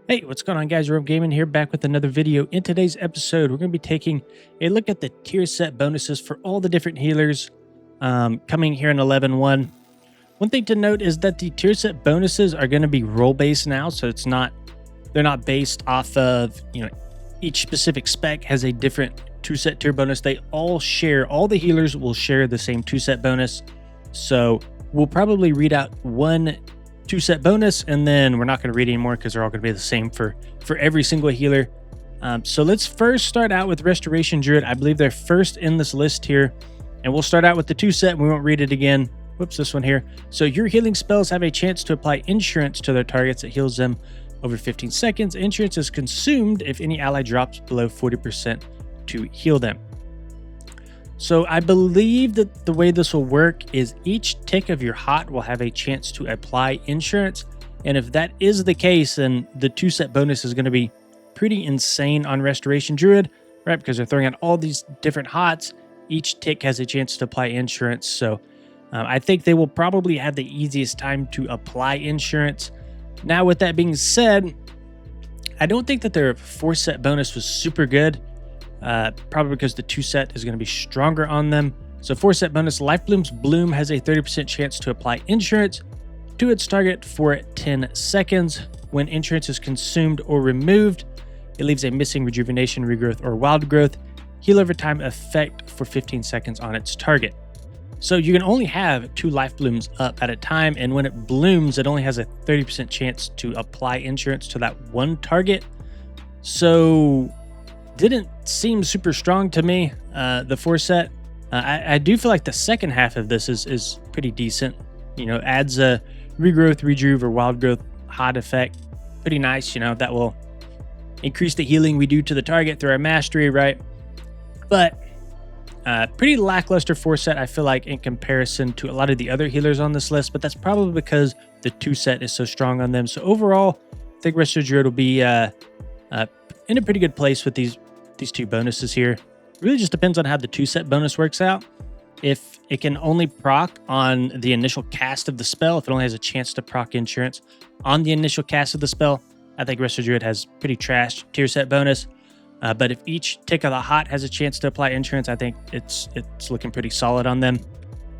Hey, what's going on, guys? Rope Gaming here, back with another video. In today's episode, we're going to be taking a look at the tier set bonuses for all the different healers coming here in 11.1. One thing to note is that the tier set bonuses are going to be role based now, so they're not based off of each specific spec has a different 2-set tier bonus. They all the healers will share the same 2-set bonus. So we'll probably read out one 2-set bonus, and then we're not going to read anymore because they're all going to be the same for every single healer. So let's first start out with Restoration Druid. I believe they're first in this list here, and we'll start out with the 2-set and we won't read it again. Whoops, this one here. So your healing spells have a chance to apply insurance to their targets. It heals them over 15 seconds. Insurance is consumed if any ally drops below 40% to heal them. So I believe that the way this will work is each tick of your hot will have a chance to apply insurance. And if that is the case, then the 2-set bonus is going to be pretty insane on Restoration Druid, right? Because they're throwing out all these different hots. Each tick has a chance to apply insurance. So I think they will probably have the easiest time to apply insurance. Now, with that being said, I don't think that their 4-set bonus was super good. Probably because the 2-set is going to be stronger on them. So 4-set bonus, Life Bloom's Bloom has a 30% chance to apply insurance to its target for 10 seconds. When insurance is consumed or removed, it leaves a missing rejuvenation, regrowth, or wild growth heal over time effect for 15 seconds on its target. So you can only have 2 Life Blooms up at a time, and when it blooms, it only has a 30% chance to apply insurance to that one target. So didn't seem super strong to me, the 4-set. I do feel like the second half of this is pretty decent. Adds a regrowth, rejuve, or wild growth hot effect. Pretty nice, that will increase the healing we do to the target through our mastery, right? But pretty lackluster 4-set, I feel like, in comparison to a lot of the other healers on this list, but that's probably because the 2-set is so strong on them. So overall, I think Restoration Druid will be in a pretty good place with these 2 bonuses here. It really just depends on how the 2-set bonus works out. If it can only proc on the initial cast of the spell, if it only has a chance to proc insurance on the initial cast of the spell, I think Restoration Druid has pretty trash tier set bonus. But if each tick of the hot has a chance to apply insurance, I think it's looking pretty solid on them.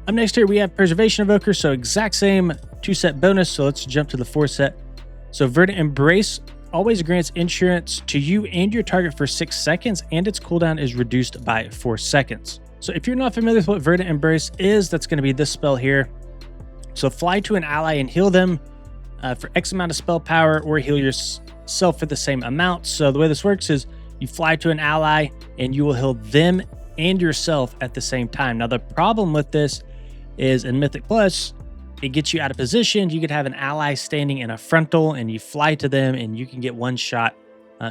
Up next here, we have Preservation Evoker, so exact same 2-set bonus. So let's jump to the 4-set. So Verdant Embrace always grants insurance to you and your target for 6 seconds, and its cooldown is reduced by 4 seconds. So if you're not familiar with what Verdant Embrace is, that's going to be this spell here. So fly to an ally and heal them for X amount of spell power, or heal yourself for the same amount. So the way this works is you fly to an ally and you will heal them and yourself at the same time. Now, the problem with this is in Mythic Plus, it gets you out of position. You could have an ally standing in a frontal and you fly to them and you can get one shot.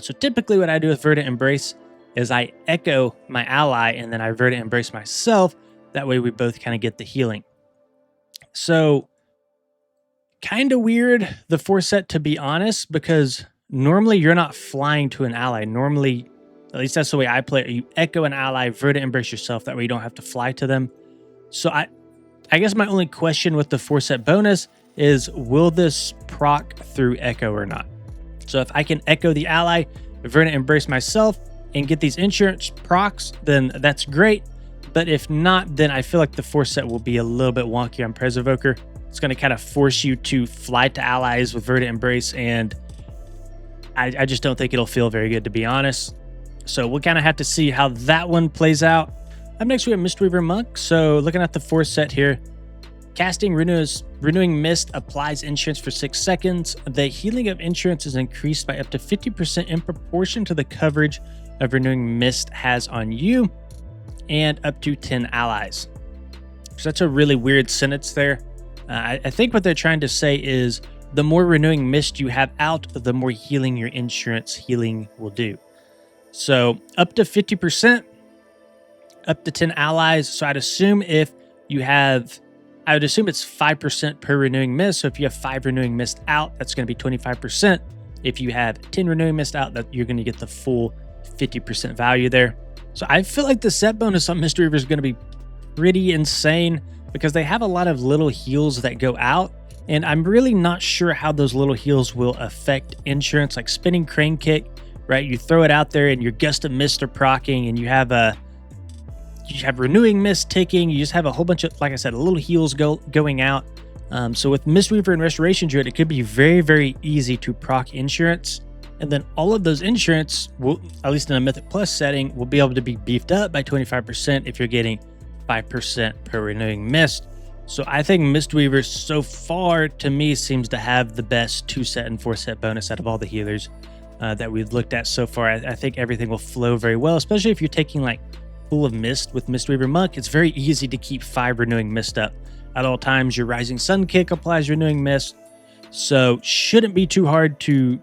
So typically what I do with Verdant Embrace is I echo my ally and then I Verdant Embrace myself. That way we both kind of get the healing. So kind of weird, the 4-set, to be honest, because normally you're not flying to an ally. Normally, at least that's the way I play it, you echo an ally, Verdant Embrace yourself. That way you don't have to fly to them. So I guess my only question with the 4-set bonus is, will this proc through echo or not? So if I can echo the ally, Verdant Embrace myself, and get these insurance procs, then that's great. But if not, then I feel like the 4-set will be a little bit wonky on Pres Evoker. It's going to kind of force you to fly to allies with Verdant Embrace, and I just don't think it'll feel very good, to be honest. So we'll kind of have to see how that one plays out. Up next, we have Mistweaver Monk. So looking at the 4-set here, casting Renewing Mist applies insurance for 6 seconds. The healing of insurance is increased by up to 50% in proportion to the coverage of Renewing Mist has on you and up to 10 allies. So that's a really weird sentence there. I think what they're trying to say is the more Renewing Mist you have out, the more healing your insurance healing will do. So up to 50%, up to 10 allies. So I'd assume I would assume it's 5% per Renewing Mist. So if you have 5 Renewing Mist out, that's going to be 25%. If you have 10 Renewing Mist out, that you're going to get the full 50% value there. So I feel like the set bonus on Mistweaver is going to be pretty insane because they have a lot of little heals that go out. And I'm really not sure how those little heals will affect insurance, like spinning crane kick, right? You throw it out there and your gust of mist are proccing, and you have renewing mist ticking. You just have a whole bunch of, like I said, little heals going out. So with Mistweaver and Restoration Druid, it could be very, very easy to proc insurance. And then all of those insurance, will, at least in a Mythic Plus setting, will be able to be beefed up by 25% if you're getting 5% per renewing mist. So I think Mistweaver so far to me seems to have the best 2-set and 4-set bonus out of all the healers that we've looked at so far. I think everything will flow very well, especially if you're taking like Pool of Mist with Mistweaver Monk. It's very easy to keep 5 renewing mist up at all times. Your Rising Sun kick applies renewing mist, so shouldn't be too hard to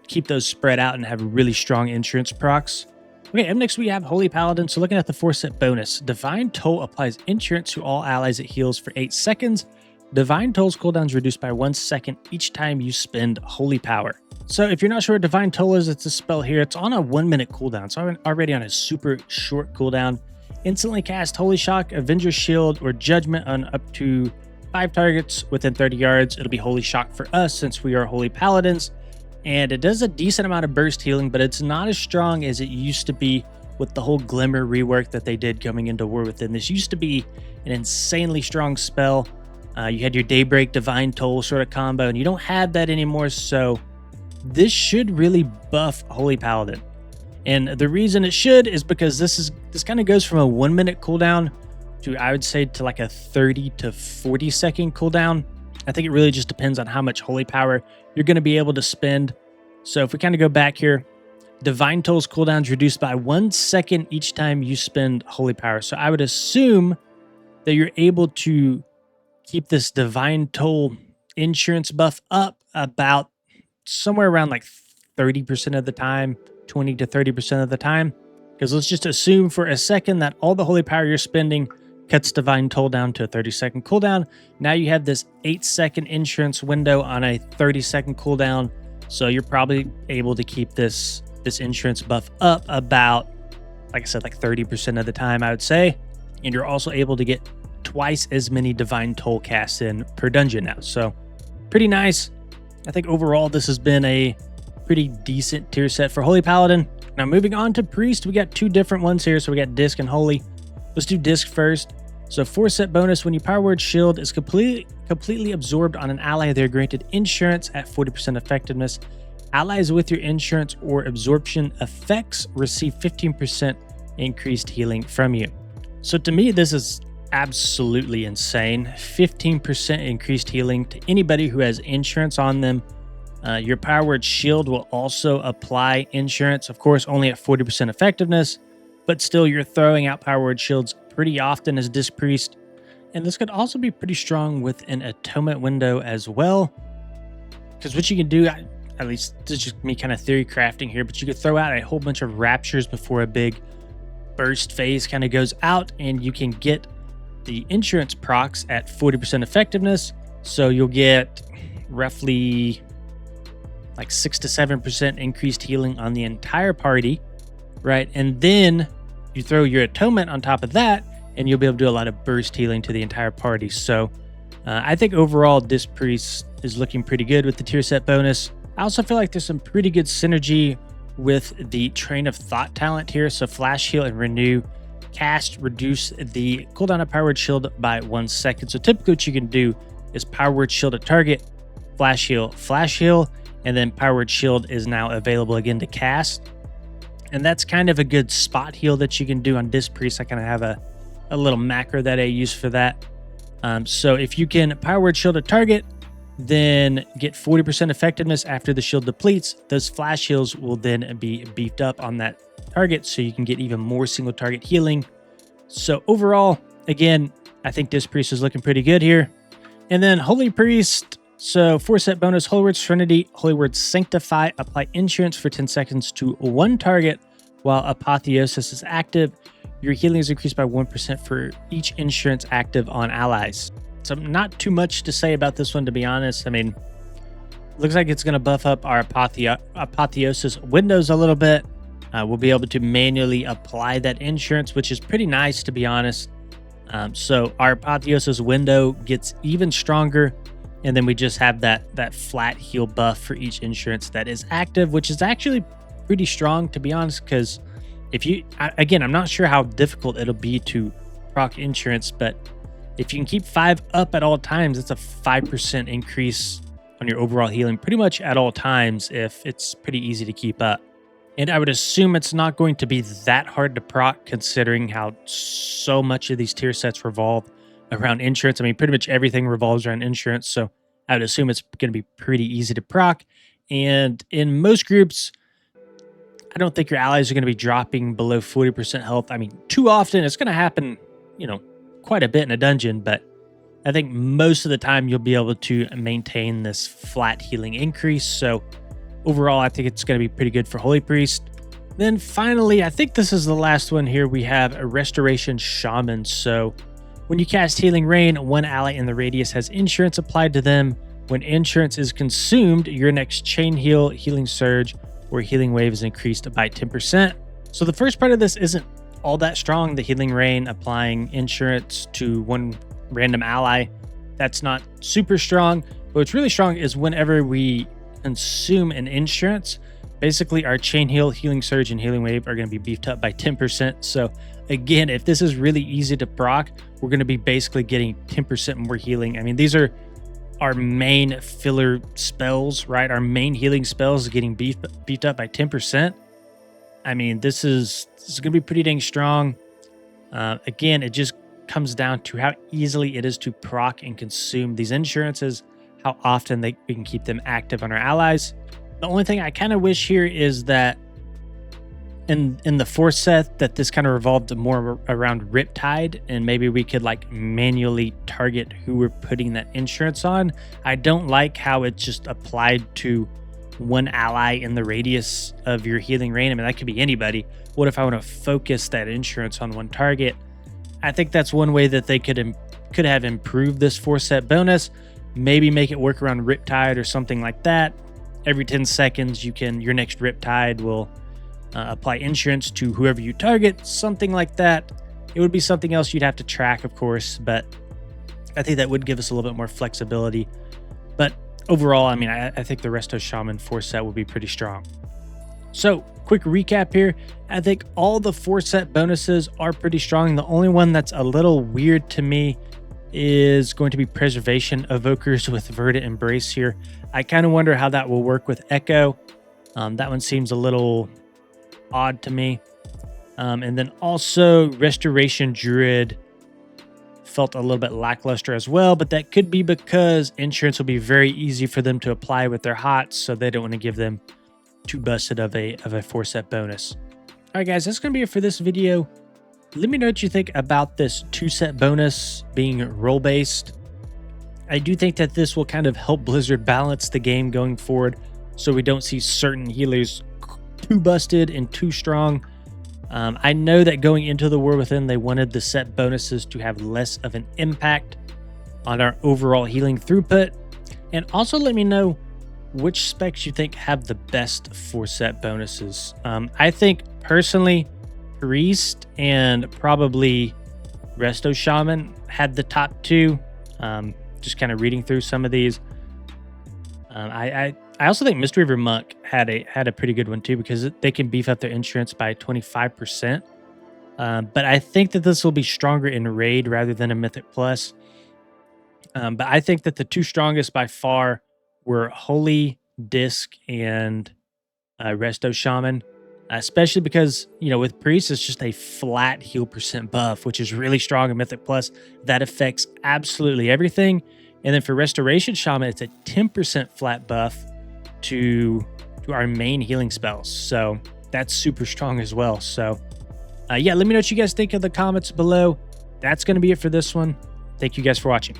keep those spread out and have really strong insurance procs. Okay, up next we have Holy Paladin. So looking at the 4-set bonus, Divine Toll applies insurance to all allies it heals for 8 seconds. Divine Toll's cooldown is reduced by 1 second each time you spend Holy Power. So if you're not sure what Divine Toll is, it's a spell here. It's on a 1-minute cooldown, so I'm already on a super short cooldown. Instantly cast Holy Shock, Avenger's Shield, or Judgment on up to 5 targets within 30 yards. It'll be Holy Shock for us since we are Holy Paladins. And it does a decent amount of burst healing, but it's not as strong as it used to be with the whole Glimmer rework that they did coming into War Within. This used to be an insanely strong spell. You had your Daybreak Divine Toll sort of combo, and you don't have that anymore, so this should really buff Holy Paladin. And the reason it should is because this kind of goes from a 1-minute cooldown to, I would say, to like a 30 to 40 second cooldown. I think it really just depends on how much Holy Power you're going to be able to spend. So if we kind of go back here, Divine Toll's cooldown is reduced by 1 second each time you spend Holy Power. So I would assume that you're able to keep this Divine Toll insurance buff up about somewhere around like 30% of the time, 20 to 30% of the time. Because let's just assume for a second that all the Holy Power you're spending cuts Divine Toll down to a 30-second cooldown. Now you have this 8-second insurance window on a 30-second cooldown. So you're probably able to keep this insurance buff up about, like I said, like 30% of the time, I would say. And you're also able to get twice as many Divine Toll casts in per dungeon now. So pretty nice. I think overall this has been a pretty decent tier set for Holy Paladin. Now moving on to Priest, we got 2 different ones here. So we got Disc and Holy. Let's do Disc first. So 4-set bonus, when your Power Word Shield is completely absorbed on an ally, they're granted insurance at 40% effectiveness. Allies with your insurance or absorption effects receive 15% increased healing from you. So to me, this is absolutely insane. 15% increased healing to anybody who has insurance on them. Your Power Word Shield will also apply insurance, of course, only at 40% effectiveness, but still you're throwing out Power Word Shields pretty often as Disc Priest. And this could also be pretty strong with an Atonement window as well. Because what you can do, at least this is just me kind of theory crafting here, but you could throw out a whole bunch of Raptures before a big burst phase kind of goes out, and you can get the insurance procs at 40% effectiveness. So you'll get roughly like 6 to 7% increased healing on the entire party, right? And then you throw your Atonement on top of that, and you'll be able to do a lot of burst healing to the entire party. So I think overall, Disc Priest is looking pretty good with the tier set bonus. I also feel like there's some pretty good synergy with the Train of Thought talent here. So Flash Heal and Renew Cast reduce the cooldown of Power Word Shield by 1 second. So typically what you can do is Power Word Shield a target, Flash Heal, and then Power Word Shield is now available again to cast. And that's kind of a good spot heal that you can do on Disc Priest. I kind of have a little macro that I use for that. So if you can Power Word Shield a target, then get 40% effectiveness after the shield depletes, those flash heals will then be beefed up on that target, so you can get even more single target healing. So overall, again, I think Disc Priest is looking pretty good here. And then Holy Priest, so 4-set bonus, Holy Word Serenity, Holy Word Sanctify, apply insurance for 10 seconds to one target while Apotheosis is active. Your healing is increased by 1% for each insurance active on allies. So not too much to say about this one, to be honest. I mean, looks like it's going to buff up our Apotheosis windows a little bit. We'll be able to manually apply that insurance, which is pretty nice, to be honest. So our Apotheosis window gets even stronger. And then we just have that flat heal buff for each insurance that is active, which is actually pretty strong, to be honest, because if you, again, I'm not sure how difficult it'll be to proc insurance, but if you can keep 5 up at all times, it's a 5% increase on your overall healing pretty much at all times if it's pretty easy to keep up. And I would assume it's not going to be that hard to proc, considering how so much of these tier sets revolve around insurance. I mean, pretty much everything revolves around insurance, so I would assume it's going to be pretty easy to proc. And in most groups, I don't think your allies are going to be dropping below 40% health. I mean, too often it's going to happen, quite a bit in a dungeon, but I think most of the time you'll be able to maintain this flat healing increase. So overall, I think it's going to be pretty good for Holy Priest. Then finally, I think this is the last one here. We have a Restoration Shaman. So when you cast Healing Rain, one ally in the radius has insurance applied to them. When insurance is consumed, your next Chain Heal, Healing Surge, or Healing Wave is increased by 10%. So the first part of this isn't all that strong. The Healing Rain applying insurance to one random ally, that's not super strong. But what's really strong is whenever we consume an insurance, basically our Chain Heal, Healing Surge, and Healing Wave are going to be beefed up by 10%. So again, if this is really easy to proc, we're going to be basically getting 10% more healing. I mean, these are our main filler spells, right? Our main healing spells getting beefed up by 10%. I mean, this is going to be pretty dang strong. Again, it just comes down to how easily it is to proc and consume these insurances, how often we can keep them active on our allies. The only thing I kind of wish here is that in the Force set that this kind of revolved more around Riptide, and maybe we could like manually target who we're putting that insurance on. I don't like how it's just applied to one ally in the radius of your Healing Rain. I mean, that could be anybody. What if I want to focus that insurance on one target? I think that's one way that they could have improved this Force set bonus. Maybe make it work around Riptide or something like that. Every 10 seconds, your next Riptide will apply insurance to whoever you target, something like that. It would be something else you'd have to track, of course, but I think that would give us a little bit more flexibility. But overall, I mean, I think the Resto Shaman Force set would be pretty strong. So, quick recap here. I think all the Force set bonuses are pretty strong. The only one that's a little weird to me is going to be Preservation Evokers with Verdant Embrace here. I kind of wonder how that will work with Echo. That one seems a little odd to me. And then also Restoration Druid felt a little bit lackluster as well, but that could be because insurance will be very easy for them to apply with their hots, so they don't want to give them too busted of a Force set bonus. All right, guys, that's going to be it for this video. Let me know what you think about this 2-set bonus being role-based. I do think that this will kind of help Blizzard balance the game going forward, so we don't see certain healers too busted and too strong. I know that going into the War Within, they wanted the set bonuses to have less of an impact on our overall healing throughput. And also let me know which specs you think have the best 4-set bonuses. I think personally, Priest and probably Resto Shaman had the top 2. Just kind of reading through some of these. I also think Mistweaver Monk had a pretty good one too, because they can beef up their insurance by 25%. But I think that this will be stronger in Raid rather than a Mythic Plus. But I think that the 2 strongest by far were Holy Disc and Resto Shaman. Especially because, with Priest, it's just a flat heal percent buff, which is really strong in Mythic Plus. That affects absolutely everything. And then for Restoration Shaman, it's a 10% flat buff to our main healing spells. So that's super strong as well. So yeah, let me know what you guys think in the comments below. That's going to be it for this one. Thank you guys for watching.